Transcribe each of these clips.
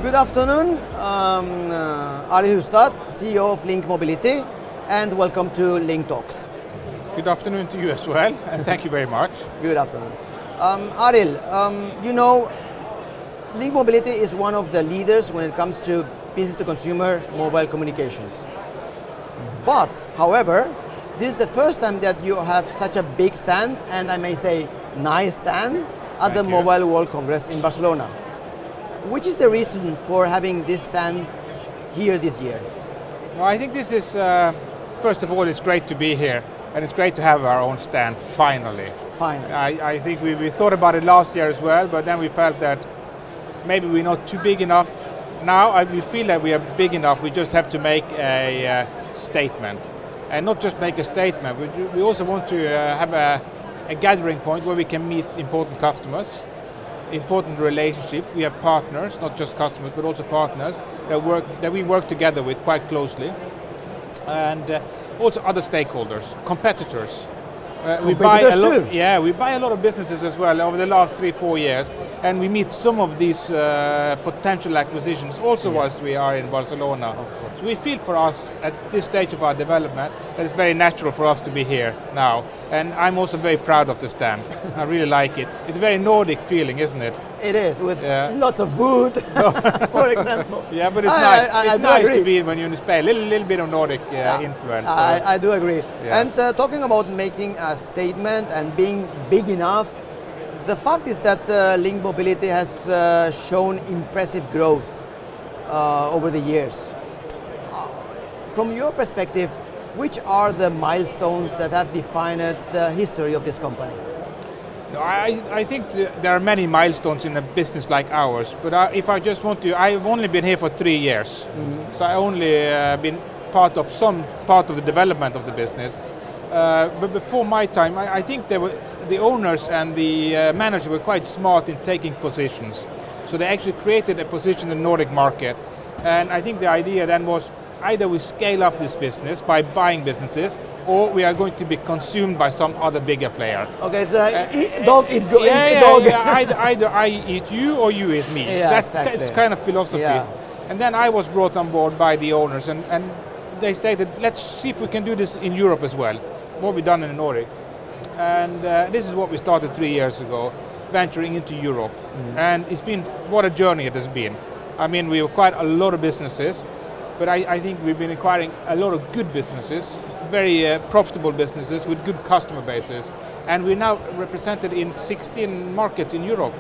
Good afternoon, Arild Hustad, CEO of Link Mobility, and welcome to Link Talks. Good afternoon to you as well, and thank you very much. Good afternoon. Arild, you know, Link Mobility is one of the leaders when it comes to business-to-consumer mobile communications. But, however, this is the first time that you have such a big stand, and I may say nice stand, at the Mobile World Congress in Barcelona. Which is the reason for having this stand here this year? Well, I think this is, first of all, it's great to be here, and it's great to have our own stand, finally. Finally. I think we thought about it last year as well, but then we felt that maybe we're not too big enough. Now we feel that we are big enough, we just have to make a statement. And not just make a statement, we also want to have a gathering point where we can meet important customers, important relationships. We have partners, not just customers, but also partners that we work together with quite closely. And also other stakeholders, competitors. We buy a lot, too. Yeah, we buy a lot of businesses as well over the last 3-4 years, and we meet some of these potential acquisitions also whilst we are in Barcelona. So we feel for us at this stage of our development that it's very natural for us to be here now, and I'm also very proud of the stand. I really like it. It's a very Nordic feeling, isn't it? It is, with lots of wood, for example. Yeah, but it's nice. It's nice to be when you're in Spain. A little bit of Nordic influence. I do agree. Yes. And talking about making a statement and being big enough, the fact is that Link Mobility has shown impressive growth over the years. From your perspective, which are the milestones that have defined the history of this company? No, I think there are many milestones in a business like ours, but if I just want to, I've only been here for 3 years, so I only been part of the development of the business. But before my time, I think the owners and the managers were quite smart in taking positions. So they actually created a position in the Nordic market, and I think the idea then was either we scale up this business by buying businesses, or we are going to be consumed by some other bigger player. Okay, so dog eat dog. Either I eat you or you eat me. Yeah, That's exactly. kind of philosophy. Yeah. And then I was brought on board by the owners, and they stated, let's see if we can do this in Europe as well, what we've done in the Nordic. And this is what we started 3 years ago, venturing into Europe. And it's been, what a journey it has been. I mean, we acquired a lot of businesses, but I think we've been acquiring a lot of good businesses, very profitable businesses with good customer bases. And we're now represented in 16 markets in Europe.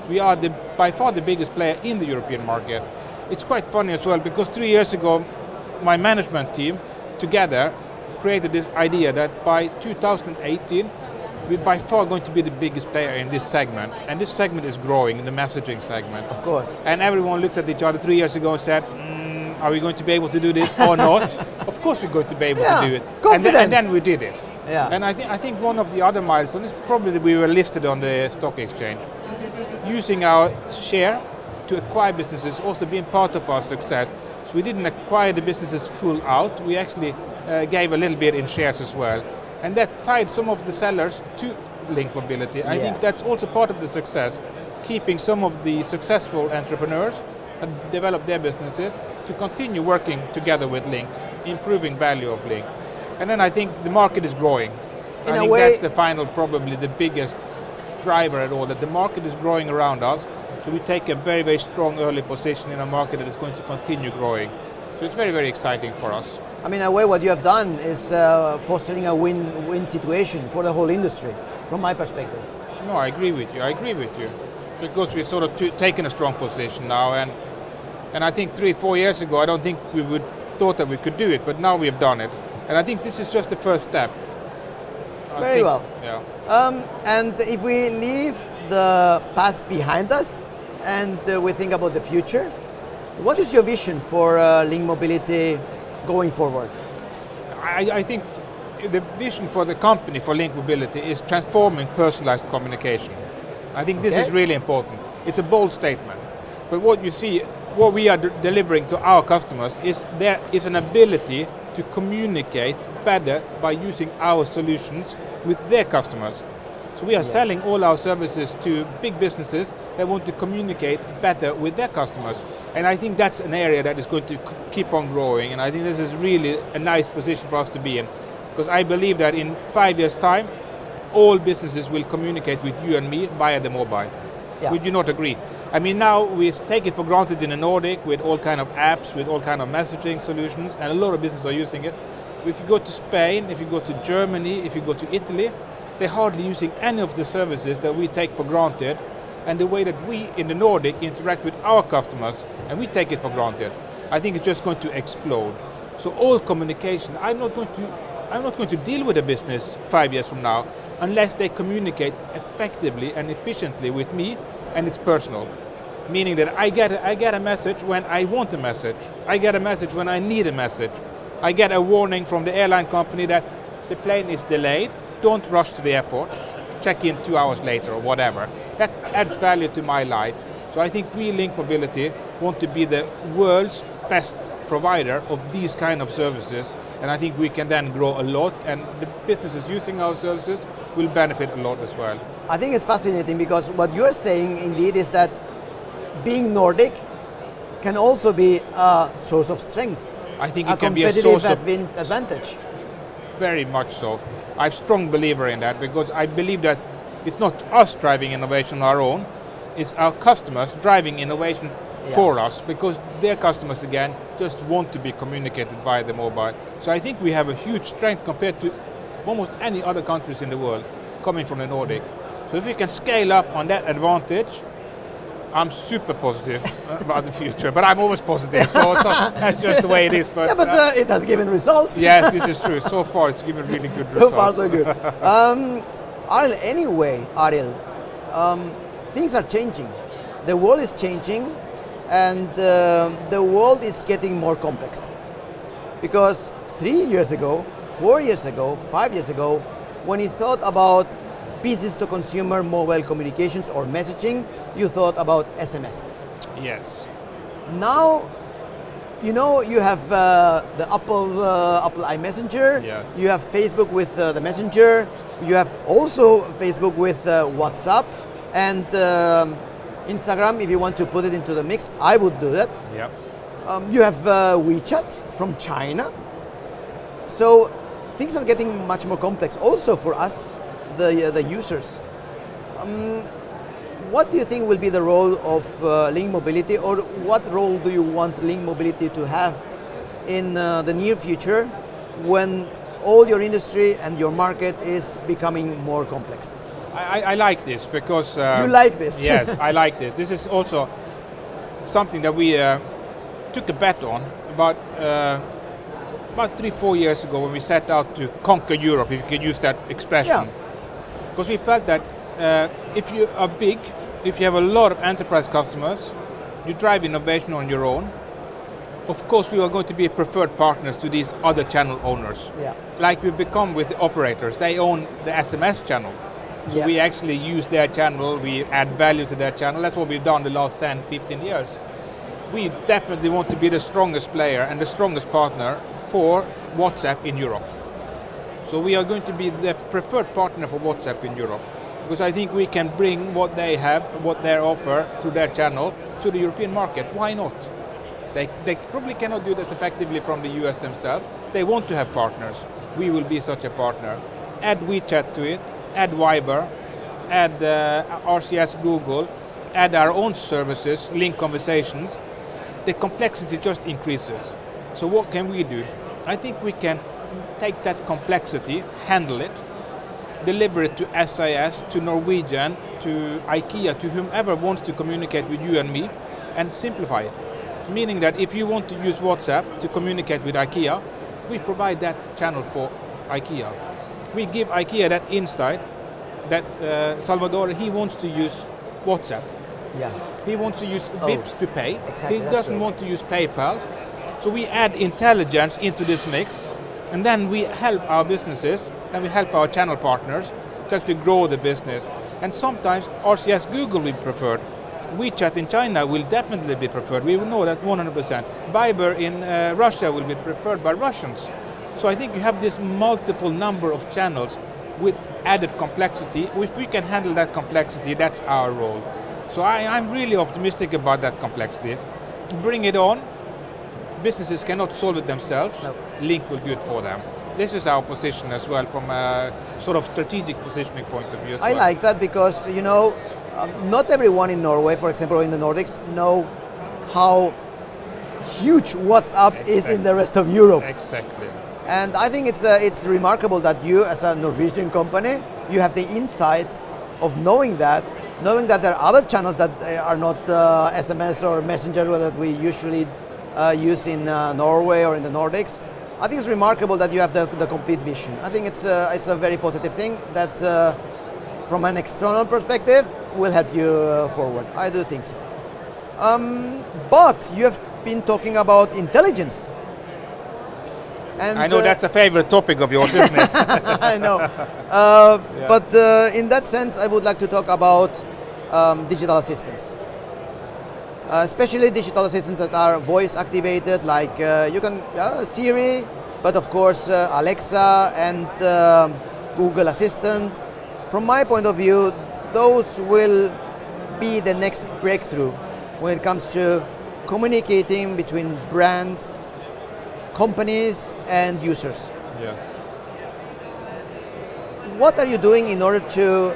We are by far the biggest player in the European market. It's quite funny as well, because 3 years ago, my management team together created this idea that by 2018, we're by far going to be the biggest player in this segment. And this segment is growing, the messaging segment. Of course. And everyone looked at each other 3 years ago and said, are we going to be able to do this or not? Of course we're going to be able to do it. Confidence. And then we did it. Yeah. And I think one of the other milestones is probably that we were listed on the stock exchange. Using our share to acquire businesses, also being part of our success. So we didn't acquire the businesses full out, we actually gave a little bit in shares as well. And that tied some of the sellers to Link Mobility. I think that's also part of the success, keeping some of the successful entrepreneurs and develop their businesses to continue working together with Link, improving value of Link. And then I think the market is growing. I think that's the final, probably the biggest driver at all, that the market is growing around us. So we take a very, very strong early position in a market that is going to continue growing. So it's very, very exciting for us. I mean, in a way, what you have done is fostering a win-win situation for the whole industry, from my perspective. No, I agree with you. Because we've sort of taken a strong position now, and I think 3-4 years ago, I don't think we would thought that we could do it, but now we have done it. And I think this is just the first step. Very well. Yeah. And if we leave the past behind us and we think about the future, what is your vision for Link Mobility going forward? I think the vision for the company, for Link Mobility, is transforming personalized communication. I think this is really important. It's a bold statement. But what you see, what we are delivering to our customers is there is an ability to communicate better by using our solutions with their customers. So we are selling all our services to big businesses that want to communicate better with their customers. And I think that's an area that is going to keep on growing, and I think this is really a nice position for us to be in, because I believe that in 5 years' time, all businesses will communicate with you and me via the mobile. Yeah. Would you not agree? I mean, now we take it for granted in the Nordic with all kind of apps, with all kind of messaging solutions, and a lot of businesses are using it. If you go to Spain, if you go to Germany, if you go to Italy, they're hardly using any of the services that we take for granted, and the way that we in the Nordic interact with our customers, and we take it for granted. I think it's just going to explode. So all communication, I'm not going to deal with a business 5 years from now unless they communicate effectively and efficiently with me, and it's personal. Meaning that I get a message when I want a message. I get a message when I need a message. I get a warning from the airline company that the plane is delayed. Don't rush to the airport. Check in 2 hours later or whatever. That adds value to my life. So I think we, Link Mobility, want to be the world's best provider of these kind of services, and I think we can then grow a lot, and the businesses using our services will benefit a lot as well. I think it's fascinating because what you're saying indeed is that being Nordic can also be a source of strength. I think it can be a source of advantage. Very much so. I'm a strong believer in that, because I believe that it's not us driving innovation on our own, it's our customers driving innovation for us, because their customers again just want to be communicated via the mobile. So I think we have a huge strength compared to almost any other countries in the world coming from the Nordic. So if we can scale up on that advantage, I'm super positive about the future, but I'm always positive, so that's just the way it is. But, it has given results. Yes, this is true. So far, it's given really good results. So far, so good. Arild, things are changing. The world is changing, and the world is getting more complex. Because 3 years ago, 4 years ago, 5 years ago, when you thought about business-to-consumer mobile communications or messaging, you thought about SMS. Yes. Now, you have the Apple iMessenger. Yes. You have Facebook with the Messenger. You have also Facebook with WhatsApp and Instagram. If you want to put it into the mix, I would do that. Yep. You have WeChat from China. So things are getting much more complex. Also for us, the users. What do you think will be the role of Link Mobility, or what role do you want Link Mobility to have in the near future when all your industry and your market is becoming more complex? I like this because... you like this? Yes, I like this. This is also something that we took a bet on about 3-4 years ago when we set out to conquer Europe, if you can use that expression. Because we felt that if you are big, if you have a lot of enterprise customers, you drive innovation on your own. Of course, we are going to be preferred partners to these other channel owners. Yeah. Like we become with the operators. They own the SMS channel. So we actually use their channel, we add value to their channel. That's what we've done the last 10, 15 years. We definitely want to be the strongest player and the strongest partner for WhatsApp in Europe. So we are going to be the preferred partner for WhatsApp in Europe, because I think we can bring what they have, what they offer through their channel to the European market. Why not? They probably cannot do this effectively from the US themselves. They want to have partners. We will be such a partner. Add WeChat to it, add Viber, add RCS Google, add our own services, Link Conversations. The complexity just increases. So what can we do? I think we can take that complexity, handle it, deliver it to SAS, to Norwegian, to IKEA, to whomever wants to communicate with you and me, and simplify it. Meaning that if you want to use WhatsApp to communicate with IKEA, we provide that channel for IKEA. We give IKEA that insight that Salvador, he wants to use WhatsApp. Yeah. He wants to use Vipps to pay. Exactly, He doesn't want to use PayPal. So we add intelligence into this mix, and then we help our businesses and we help our channel partners to actually grow the business. And sometimes RCS Google will be preferred. WeChat in China will definitely be preferred. We will know that 100%. Viber in Russia will be preferred by Russians. So I think you have this multiple number of channels with added complexity. If we can handle that complexity, that's our role. So I'm really optimistic about that complexity. bring it on. Businesses cannot solve it themselves. No. Link will do it for them. This is our position as well from a sort of strategic positioning point of view as I well. like that because, not everyone in Norway, for example, or in the Nordics, know how huge WhatsApp is in the rest of Europe. Exactly. And I think it's remarkable that you, as a Norwegian company, you have the insight of knowing that there are other channels that are not SMS or Messenger that we usually use in Norway or in the Nordics. I think it's remarkable that you have the complete vision. I think it's a very positive thing that, from an external perspective, will help you forward. I do think so. But you have been talking about intelligence. And I know that's a favorite topic of yours, isn't it? I know. But in that sense, I would like to talk about digital assistants. Especially digital assistants that are voice activated, like you can Siri, but of course Alexa and Google Assistant. From my point of view, those will be the next breakthrough when it comes to communicating between brands, companies and users. Yes. What are you doing in order to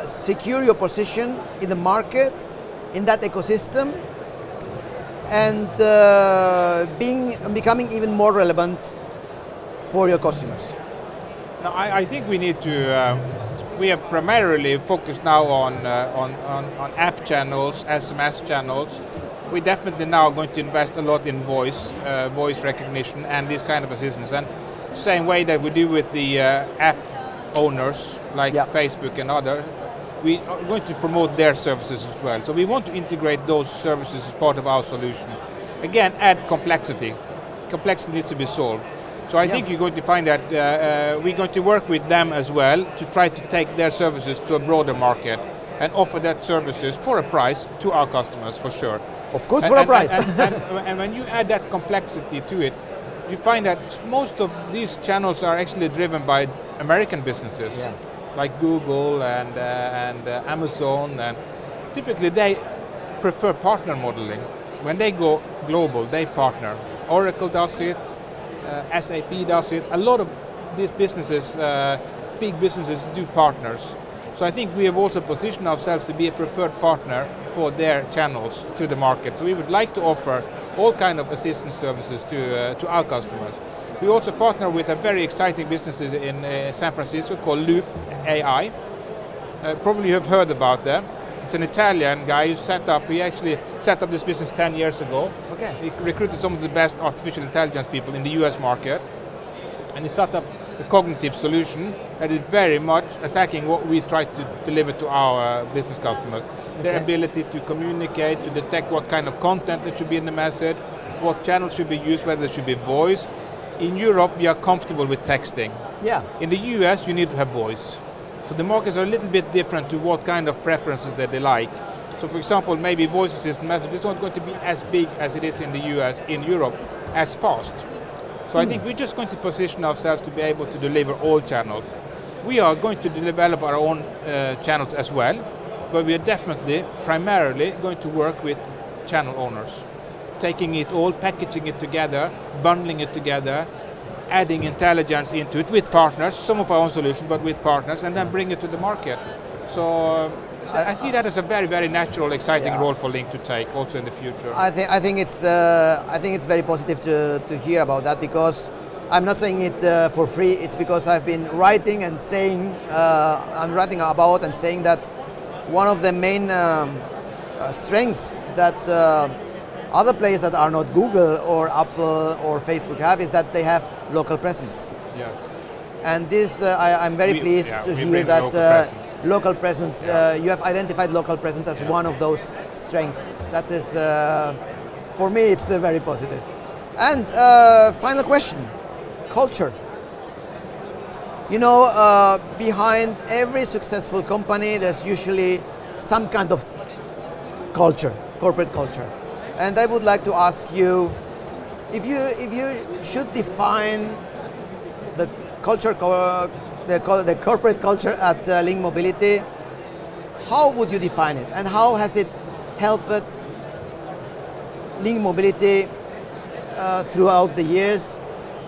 secure your position in the market, in that ecosystem, and becoming even more relevant for your customers? Now, I think we need to. We have primarily focused now on app channels, SMS channels. We definitely now going to invest a lot in voice recognition and these kind of assistants. And same way that we do with the app owners like Facebook and others, we are going to promote their services as well. So we want to integrate those services as part of our solution. Again, add complexity. Complexity needs to be solved. So I think you're going to find that we're going to work with them as well to try to take their services to a broader market and offer that services for a price to our customers for sure. Of course, for a price. And when you add that complexity to it, you find that most of these channels are actually driven by American businesses, like Google and Amazon, and typically they prefer partner modeling. When they go global, they partner. Oracle does it, SAP does it. A lot of these businesses, big businesses, do partners. So I think we have also positioned ourselves to be a preferred partner for their channels to the market. So we would like to offer all kind of assistance services to our customers. We also partner with a very exciting businesses in San Francisco called Loop AI. Probably you have heard about them. It's an Italian guy he actually set up this business 10 years ago. Okay. He recruited some of the best artificial intelligence people in the US market. And he set up a cognitive solution that is very much attacking what we try to deliver to our business customers. Their ability to communicate, to detect what kind of content that should be in the message, what channels should be used, whether it should be voice. In Europe, we are comfortable with texting. Yeah. In the US, you need to have voice. So the markets are a little bit different to what kind of preferences that they like. So for example, maybe voice assistant message is not going to be as big as it is in the US, in Europe, as fast. So I think we're just going to position ourselves to be able to deliver all channels. We are going to develop our own channels as well, but we are definitely, primarily, going to work with channel owners. Taking it all, packaging it together, bundling it together, adding intelligence into it with partners, some of our own solutions, but with partners, and then bring it to the market. So I see that as a very, very natural, exciting role for Link to take also in the future. I think it's very positive to hear about that, because I'm not saying it for free. It's because I've been writing and saying, I'm writing about and saying that one of the main strengths that other players that are not Google or Apple or Facebook have is that they have local presence. Yes. And this, I'm very pleased to hear that local presence, you have identified local presence as one of those strengths. That is, for me, it's very positive. And final question, culture. You know, behind every successful company, there's usually some kind of culture, corporate culture. And I would like to ask you, if you should define the culture, the corporate culture at Link Mobility, how would you define it, and how has it helped Link Mobility throughout the years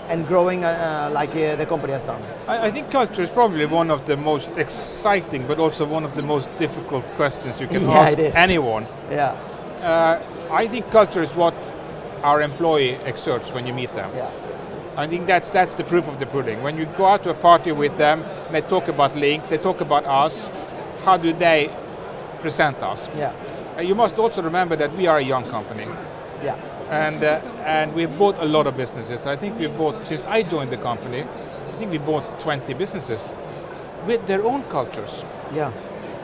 and growing like the company has done? I think culture is probably one of the most exciting, but also one of the most difficult questions you can ask anyone. Yeah. I think culture is what our employee exerts when you meet them. Yeah. I think that's the proof of the pudding. When you go out to a party with them, they talk about Link, they talk about us. How do they present us? Yeah. You must also remember that we are a young company. Yeah. And we've bought a lot of businesses. I think we've bought, since I joined the company, I think we bought 20 businesses with their own cultures. Yeah.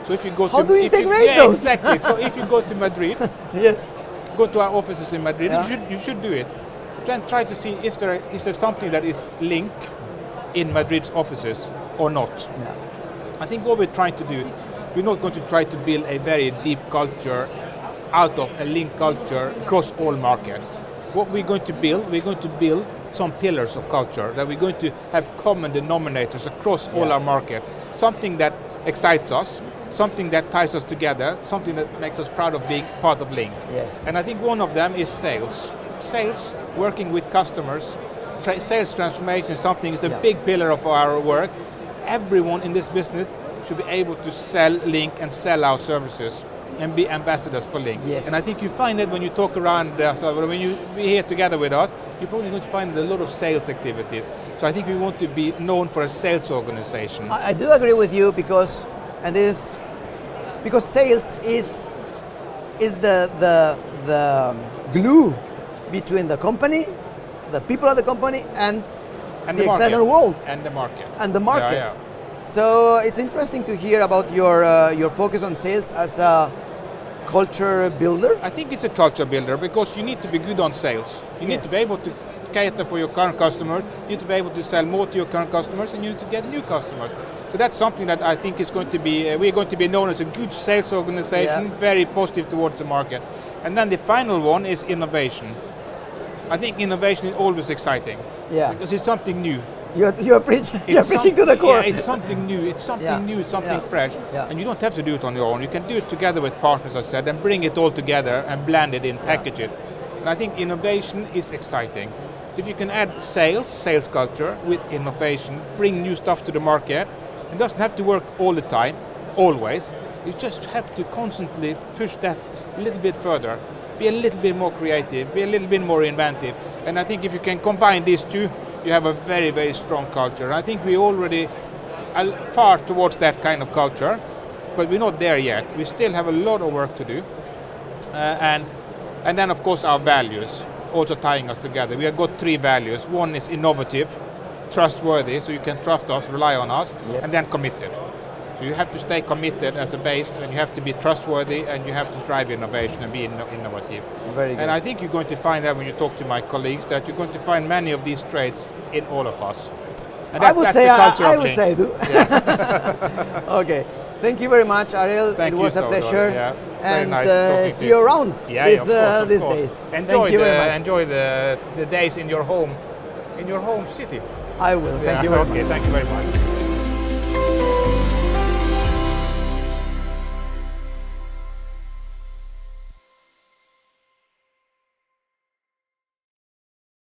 So if you go How to... do you integrate those? Exactly. So if you go to Madrid, Yes. go to our offices in Madrid, Yeah. you should do it. Then try to see, is there something that is Link in Madrid's offices or not? Yeah. I think what we're trying to do, we're not going to try to build a very deep culture out of a Link culture across all markets. What we're going to build some pillars of culture that we're going to have common denominators across all our market. Something that excites us, something that ties us together, something that makes us proud of being part of Link. Yes. And I think one of them is sales. Sales, working with customers, sales transformation is a big pillar of our work. Everyone in this business should be able to sell Link and sell our services and be ambassadors for Link. Yes. And I think you find that when you talk around, so when you be here together with us, you're probably going to find a lot of sales activities. So I think we want to be known for a sales organization. I do agree with you because sales is the glue between the company, the people of the company, and the external world. And the market. And the market. Yeah, yeah. So it's interesting to hear about your focus on sales as a culture builder. I think it's a culture builder because you need to be good on sales. You need to be able to cater for your current customer, you need to be able to sell more to your current customers, and you need to get new customers. So that's something that I think is going to be, we're going to be known as a good sales organization, very positive towards the market. And then the final one is innovation. I think innovation is always exciting. Yeah. Because it's something new. You're preaching to the core. Yeah, it's something new, it's something new, it's something fresh. Yeah. And you don't have to do it on your own. You can do it together with partners, as I said, and bring it all together and blend it in, package it. And I think innovation is exciting. So if you can add sales culture with innovation, bring new stuff to the market, it doesn't have to work all the time, always. You just have to constantly push that a little bit further. Be a little bit more creative, be a little bit more inventive. And I think if you can combine these two, you have a very, very strong culture. I think we already are far towards that kind of culture, but we're not there yet. We still have a lot of work to do. And then, of course, our values also tying us together. We have got 3 values. One is innovative, trustworthy, so you can trust us, rely on us, and then committed. So you have to stay committed as a base, and you have to be trustworthy, and you have to drive innovation and be innovative. Very good. And I think you're going to find that when you talk to my colleagues, that you're going to find many of these traits in all of us. And I would say I do. Yeah. Okay. Thank you very much, Arild. It was a pleasure. Yeah. And nice see you around these days. Enjoy Thank you very much. Enjoy the days in your home city. I will. Thank you very much. Okay, thank you very much.